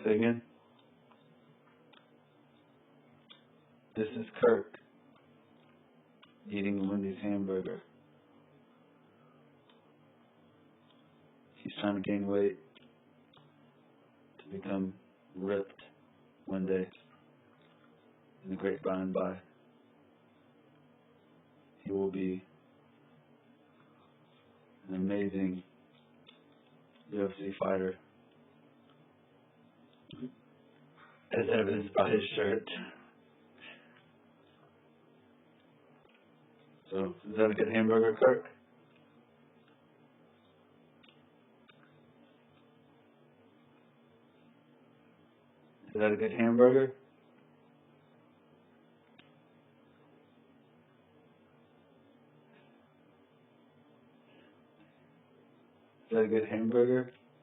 Say again? This is Kurk eating a Wendy's hamburger. He's trying to gain weight to become ripped one day in the great by and by. He will be an amazing UFC fighter, as evidenced by his shirt. So, is that a good hamburger, Kurk? Is that a good hamburger? Is that a good hamburger?